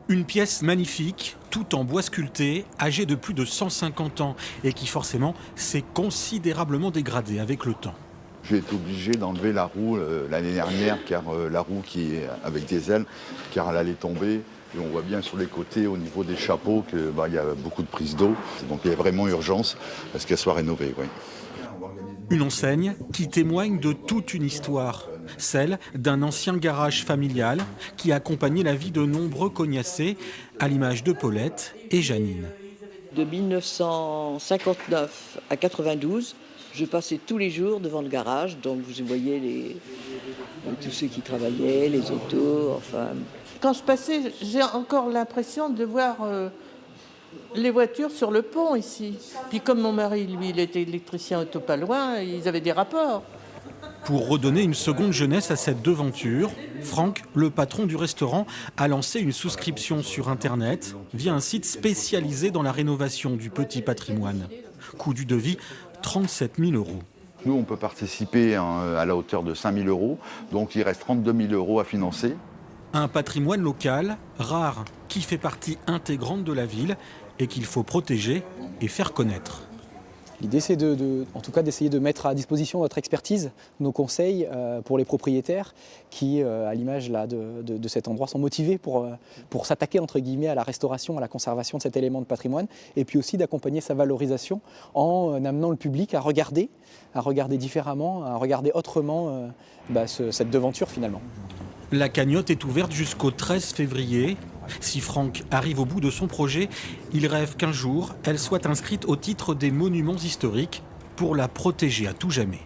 Une pièce magnifique, tout en bois sculpté, âgée de plus de 150 ans et qui forcément s'est considérablement dégradée avec le temps. J'ai été obligé d'enlever la roue l'année dernière, car la roue qui est avec des ailes, car elle allait tomber. Et on voit bien sur les côtés, au niveau des chapeaux, qu'il y a beaucoup de prises d'eau. Donc il y a vraiment urgence à ce qu'elle soit rénovée. Oui. Une enseigne qui témoigne de toute une histoire, celle d'un ancien garage familial qui a accompagné la vie de nombreux cognassés, à l'image de Paulette et Janine. De 1959 à 92, je passais tous les jours devant le garage, donc vous voyez tous ceux qui travaillaient, les autos, enfin. Quand je passais, j'ai encore l'impression de voir les voitures sur le pont ici. Puis comme mon mari, lui, il était électricien auto pas loin, ils avaient des rapports. Pour redonner une seconde jeunesse à cette devanture, Franck, le patron du restaurant, a lancé une souscription sur Internet via un site spécialisé dans la rénovation du petit patrimoine. Coût du devis, 37 000 €. Nous, on peut participer à la hauteur de 5 000 €, donc il reste 32 000 € à financer. Un patrimoine local, rare, qui fait partie intégrante de la ville et qu'il faut protéger et faire connaître. L'idée, c'est en tout cas d'essayer de mettre à disposition notre expertise, nos conseils pour les propriétaires qui, à l'image là, de cet endroit, sont motivés pour s'attaquer entre guillemets à la restauration, à la conservation de cet élément de patrimoine, et puis aussi d'accompagner sa valorisation en amenant le public à regarder différemment, à regarder autrement cette devanture finalement. La cagnotte est ouverte jusqu'au 13 février. Si Franck arrive au bout de son projet, il rêve qu'un jour, elle soit inscrite au titre des monuments historiques pour la protéger à tout jamais.